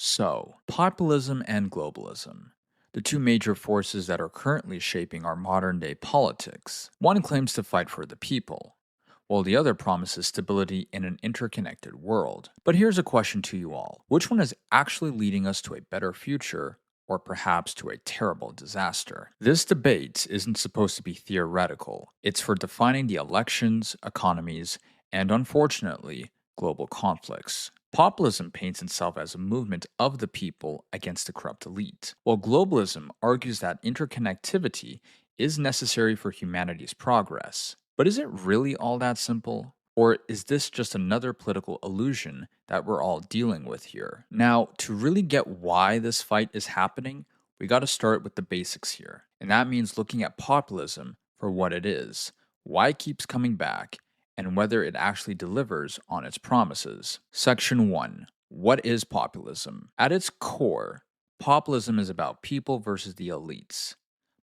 So, populism and globalism, the two major forces that are currently shaping our modern day politics. One claims to fight for the people, while the other promises stability in an interconnected world. But here's a question to you all: which one is actually leading us to a better future, or perhaps to a terrible disaster? This debate isn't supposed to be theoretical, it's for defining the elections, economies, and unfortunately, global conflicts. Populism paints itself as a movement of the people against the corrupt elite, while globalism argues that interconnectivity is necessary for humanity's progress. But is it really all that simple? Or is this just another political illusion that we're all dealing with here? Now, to really get why this fight is happening, we gotta start with the basics here. And that means looking at populism for what it is, why it keeps coming back, and whether it actually delivers on its promises. Section 1. What is populism? At its core, populism is about people versus the elites.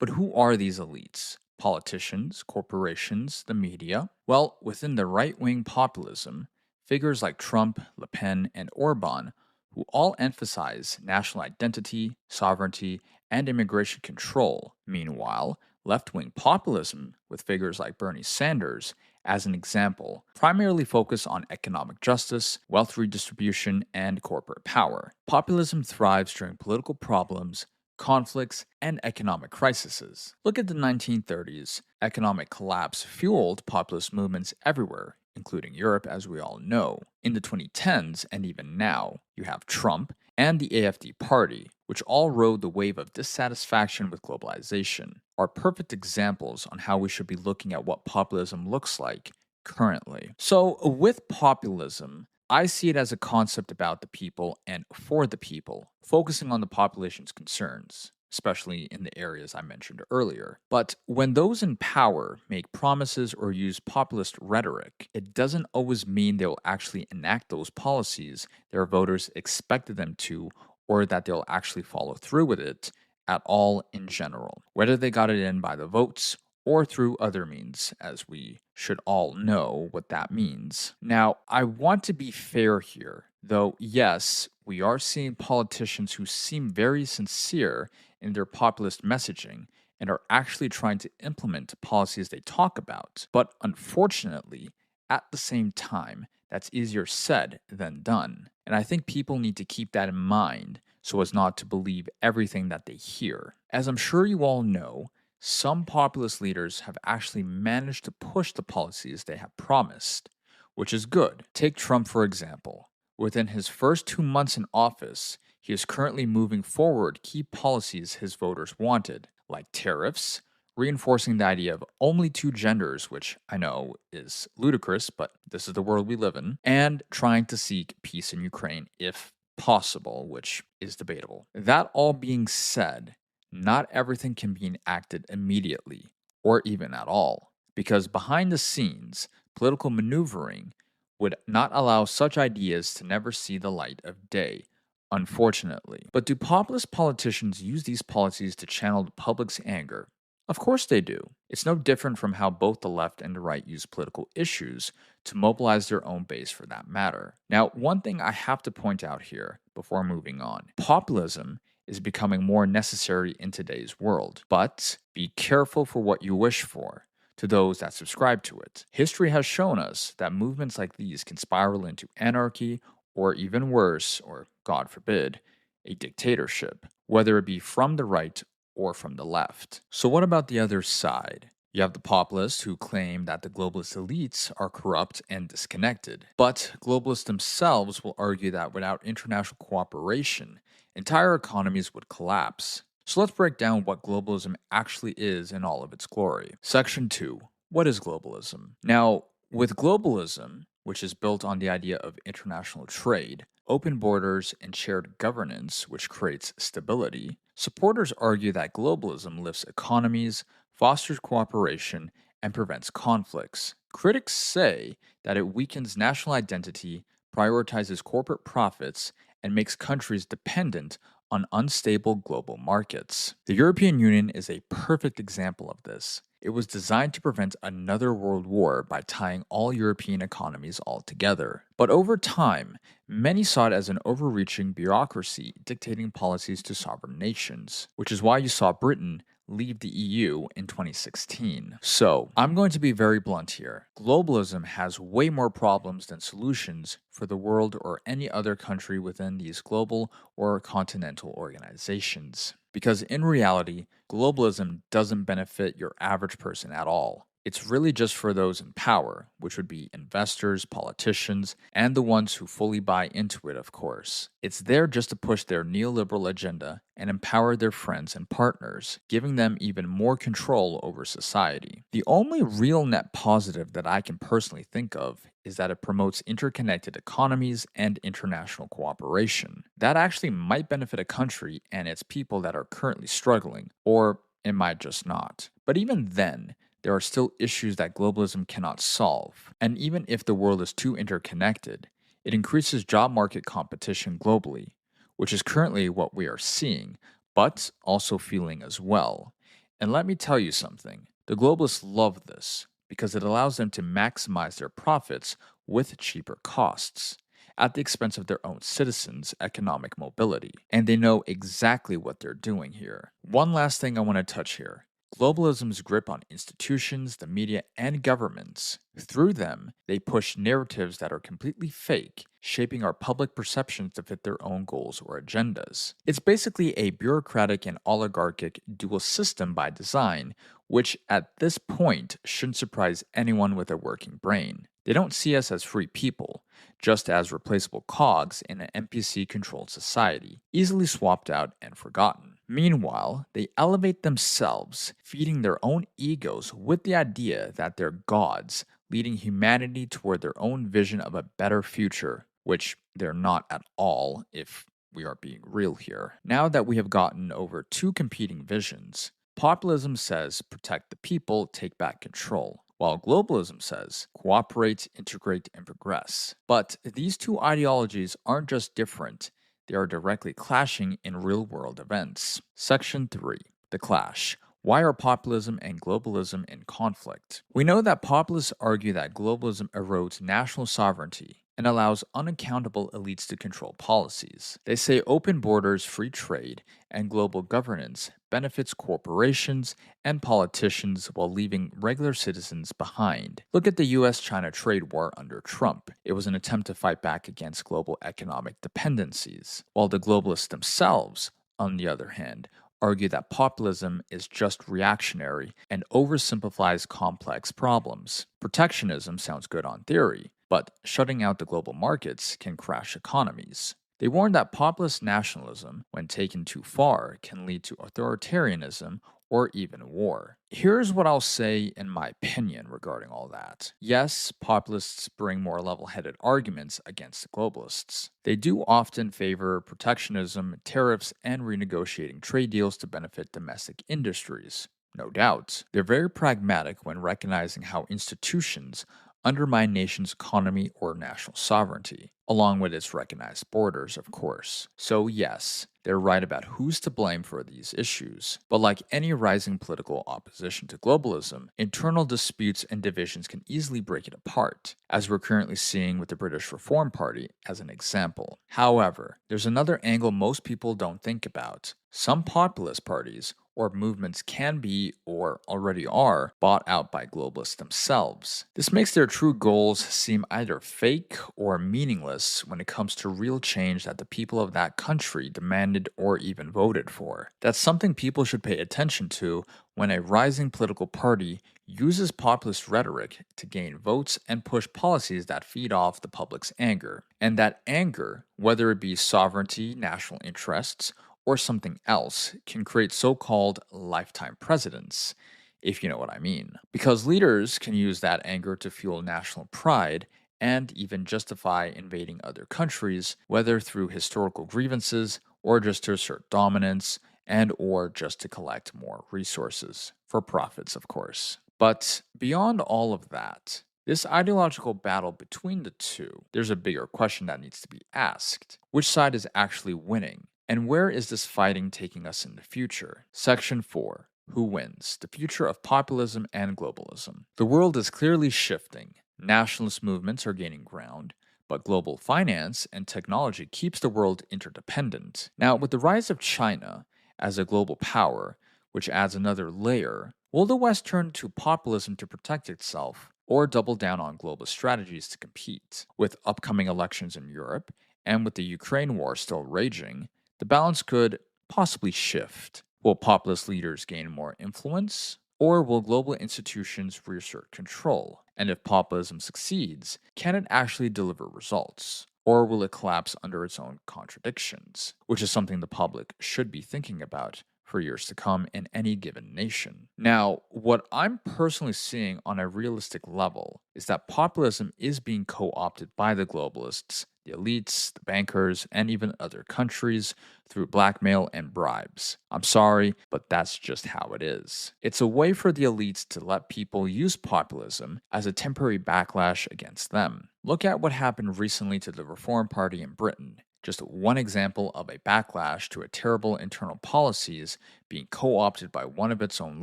But who are these elites? Politicians, corporations, the media? Well, within the right wing populism, figures like Trump, Le Pen, and Orban, who all emphasize national identity, sovereignty, and immigration control. Meanwhile, left wing populism, with figures like Bernie Sanders, as an example, primarily focus on economic justice, wealth redistribution, and corporate power. Populism thrives during political problems, conflicts, and economic crises. Look at the 1930s. Economic collapse fueled populist movements everywhere, including Europe, as we all know. In the 2010s, and even now, you have Trump and the AfD party, which all rode the wave of dissatisfaction with globalization, are perfect examples on how we should be looking at what populism looks like currently. So, with populism, I see it as a concept about the people and for the people, focusing on the population's concerns, especially in the areas I mentioned earlier. But when those in power make promises or use populist rhetoric, it doesn't always mean they will actually enact those policies their voters expected them to, or that they'll actually follow through with it at all in general, whether they got it in by the votes or through other means, as we should all know what that means. Now, I want to be fair here, though, yes, we are seeing politicians who seem very sincere in their populist messaging and are actually trying to implement policies they talk about. But unfortunately, at the same time, that's easier said than done. And I think people need to keep that in mind so as not to believe everything that they hear. As I'm sure you all know, some populist leaders have actually managed to push the policies they have promised, which is good. Take Trump, for example. Within his first 2 months in office, he is currently moving forward key policies his voters wanted, like tariffs, reinforcing the idea of only two genders, which I know is ludicrous, but this is the world we live in, and trying to seek peace in Ukraine if possible, which is debatable. That all being said, not everything can be enacted immediately, or even at all, because behind the scenes, political maneuvering would not allow such ideas to never see the light of day, unfortunately. But do populist politicians use these policies to channel the public's anger? Of course they do. It's no different from how both the left and the right use political issues to mobilize their own base for that matter. Now, one thing I have to point out here before moving on: populism is becoming more necessary in today's world. But be careful for what you wish for to those that subscribe to it. History has shown us that movements like these can spiral into anarchy or even worse, or God forbid, a dictatorship, whether it be from the right or from the left. So, what about the other side? You have the populists who claim that the globalist elites are corrupt and disconnected. But globalists themselves will argue that without international cooperation, entire economies would collapse. So let's break down what globalism actually is in all of its glory. Section 2. What is globalism? Now, with globalism, which is built on the idea of international trade, open borders, and shared governance, which creates stability, supporters argue that globalism lifts economies, fosters cooperation, and prevents conflicts. Critics say that it weakens national identity, prioritizes corporate profits, and makes countries dependent on unstable global markets. The European Union is a perfect example of this. It was designed to prevent another world war by tying all European economies all together. But over time, many saw it as an overreaching bureaucracy dictating policies to sovereign nations, which is why you saw Britain leave the EU in 2016. So, I'm going to be very blunt here. Globalism has way more problems than solutions for the world or any other country within these global or continental organizations. Because in reality, globalism doesn't benefit your average person at all. It's really just for those in power, which would be investors, politicians, and the ones who fully buy into it, of course. It's there just to push their neoliberal agenda and empower their friends and partners, giving them even more control over society. The only real net positive that I can personally think of is that it promotes interconnected economies and international cooperation. That actually might benefit a country and its people that are currently struggling, or it might just not. But even then, there are still issues that globalism cannot solve. And even if the world is too interconnected, it increases job market competition globally, which is currently what we are seeing, but also feeling as well. And let me tell you something, the globalists love this because it allows them to maximize their profits with cheaper costs at the expense of their own citizens' economic mobility. And they know exactly what they're doing here. One last thing I want to touch here. Globalism's grip on institutions, the media, and governments. Through them, they push narratives that are completely fake, shaping our public perceptions to fit their own goals or agendas. It's basically a bureaucratic and oligarchic dual system by design, which at this point shouldn't surprise anyone with a working brain. They don't see us as free people, just as replaceable cogs in an NPC controlled society, easily swapped out and forgotten. Meanwhile, they elevate themselves, feeding their own egos with the idea that they're gods, leading humanity toward their own vision of a better future, which they're not at all, if we are being real here. Now that we have gotten over two competing visions, populism says protect the people, take back control, while globalism says cooperate, integrate, and progress. But these two ideologies aren't just different, they are directly clashing in real world events. Section 3 The Clash. Why are populism and globalism in conflict? We know that populists argue that globalism erodes national sovereignty and allows unaccountable elites to control policies. They say open borders, free trade, and global governance benefits corporations and politicians while leaving regular citizens behind. Look at the US-China trade war under Trump. It was an attempt to fight back against global economic dependencies, while the globalists themselves, on the other hand, argue that populism is just reactionary and oversimplifies complex problems. Protectionism sounds good on theory, but shutting out the global markets can crash economies. They warn that populist nationalism, when taken too far, can lead to authoritarianism or even war. Here's what I'll say in my opinion regarding all that. Yes, populists bring more level headed arguments against the globalists. They do often favor protectionism, tariffs, and renegotiating trade deals to benefit domestic industries. No doubt. They're very pragmatic when recognizing how institutions undermine nations' economy or national sovereignty, along with its recognized borders, of course. So, yes, they're right about who's to blame for these issues. But like any rising political opposition to globalism, internal disputes and divisions can easily break it apart, as we're currently seeing with the British Reform Party as an example. However, there's another angle most people don't think about. Some populist parties or movements can be, or already are, bought out by globalists themselves. This makes their true goals seem either fake or meaningless when it comes to real change that the people of that country demanded or even voted for. That's something people should pay attention to when a rising political party uses populist rhetoric to gain votes and push policies that feed off the public's anger. And that anger, whether it be sovereignty, national interests, or something else, can create so-called lifetime presidents, if you know what I mean. Because leaders can use that anger to fuel national pride and even justify invading other countries, whether through historical grievances or just to assert dominance and or just to collect more resources, for profits of course. But beyond all of that, this ideological battle between the two, there's a bigger question that needs to be asked. Which side is actually winning? And where is this fighting taking us in the future? Section 4. Who wins? The future of populism and globalism. The world is clearly shifting. Nationalist movements are gaining ground, but global finance and technology keeps the world interdependent. Now, with the rise of China as a global power, which adds another layer, will the West turn to populism to protect itself or double down on global strategies to compete? With upcoming elections in Europe and with the Ukraine war still raging, the balance could possibly shift. Will populist leaders gain more influence? Or will global institutions reassert control? And if populism succeeds, can it actually deliver results? Or will it collapse under its own contradictions? Which is something the public should be thinking about for years to come in any given nation. Now, what I'm personally seeing on a realistic level is that populism is being co opted by the globalists, the elites, the bankers, and even other countries through blackmail and bribes. I'm sorry, but that's just how it is. It's a way for the elites to let people use populism as a temporary backlash against them. Look at what happened recently to the Reform Party in Britain. Just one example of a backlash to a terrible internal policies being co opted by one of its own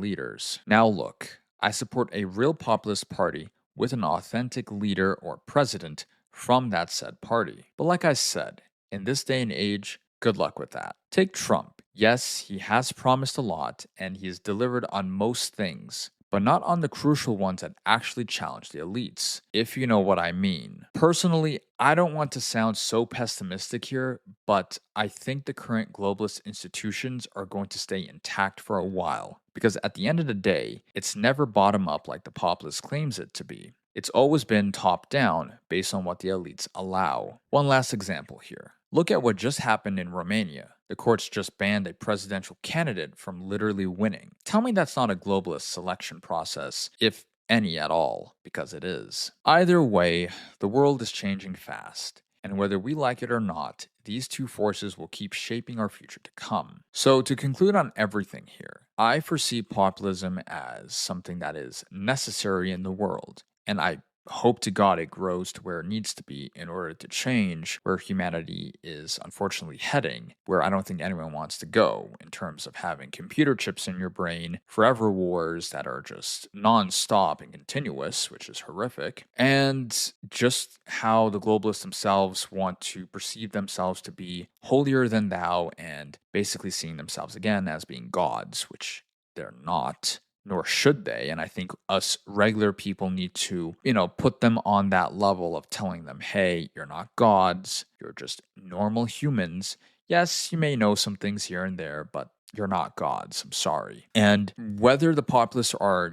leaders. Now, look, I support a real populist party with an authentic leader or president from that said party. But like I said, in this day and age, good luck with that. Take Trump. Yes, he has promised a lot and he has delivered on most things, but not on the crucial ones that actually challenge the elites, if you know what I mean. Personally, I don't want to sound so pessimistic here, but I think the current globalist institutions are going to stay intact for a while, because at the end of the day, it's never bottom up like the populist claims it to be. It's always been top down based on what the elites allow. One last example here. Look at what just happened in Romania. The courts just banned a presidential candidate from literally winning. Tell me that's not a globalist selection process, if any at all, because it is. Either way, the world is changing fast, and whether we like it or not, these two forces will keep shaping our future to come. So, to conclude on everything here, I foresee populism as something that is necessary in the world, and I hope to God it grows to where it needs to be in order to change where humanity is unfortunately heading, where I don't think anyone wants to go in terms of having computer chips in your brain, forever wars that are just non-stop and continuous, which is horrific, and just how the globalists themselves want to perceive themselves to be holier than thou and basically seeing themselves again as being gods, which they're not, nor should they. And I think us regular people need to, put them on that level of telling them, hey, you're not gods, you're just normal humans. Yes, you may know some things here and there, but you're not gods. I'm sorry. And whether the populists are,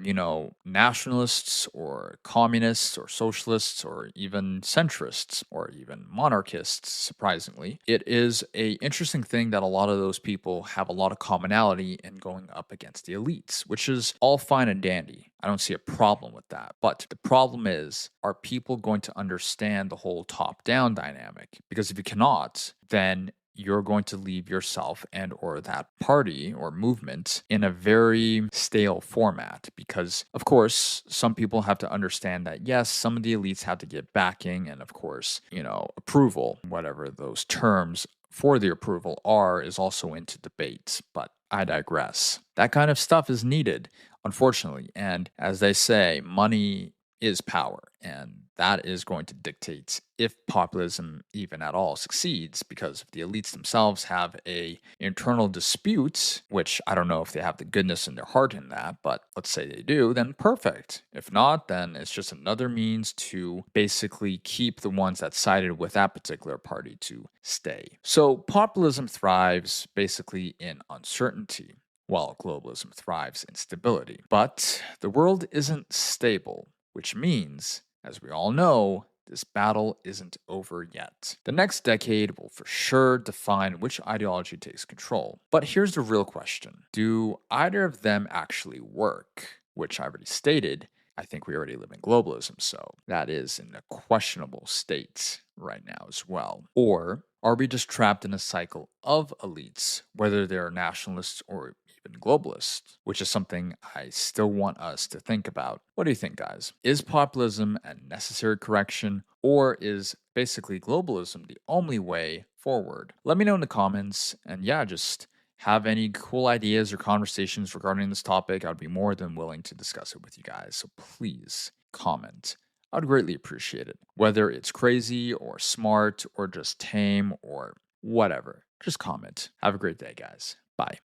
nationalists or communists or socialists or even centrists or even monarchists, surprisingly, it is a interesting thing that a lot of those people have a lot of commonality in going up against the elites, which is all fine and dandy. I don't see a problem with that. But the problem is, are people going to understand the whole top-down dynamic? Because if you cannot, then you're going to leave yourself and or that party or movement in a very stale format, because of course some people have to understand that yes, some of the elites have to get backing and of course approval, whatever those terms for the approval are, is also into debate. But I digress. That kind of stuff is needed, unfortunately, and as they say, money is power, and that is going to dictate if populism even at all succeeds, because if the elites themselves have a internal dispute, which I don't know if they have the goodness in their heart in that, but let's say they do, then perfect. If not, then it's just another means to basically keep the ones that sided with that particular party to stay. So populism thrives basically in uncertainty, while globalism thrives in stability. But the world isn't stable, which means, as we all know, this battle isn't over yet. The next decade will for sure define which ideology takes control. But here's the real question. Do either of them actually work? Which I already stated, I think we already live in globalism, so that is in a questionable state right now as well. Or are we just trapped in a cycle of elites, whether they're nationalists or been globalist, which is something I still want us to think about. What do you think, guys? Is populism a necessary correction, or is basically globalism the only way forward? Let me know in the comments, and yeah, just have any cool ideas or conversations regarding this topic. I would be more than willing to discuss it with you guys, so please comment. I'd greatly appreciate it. Whether it's crazy or smart or just tame or whatever, just comment. Have a great day, guys. Bye.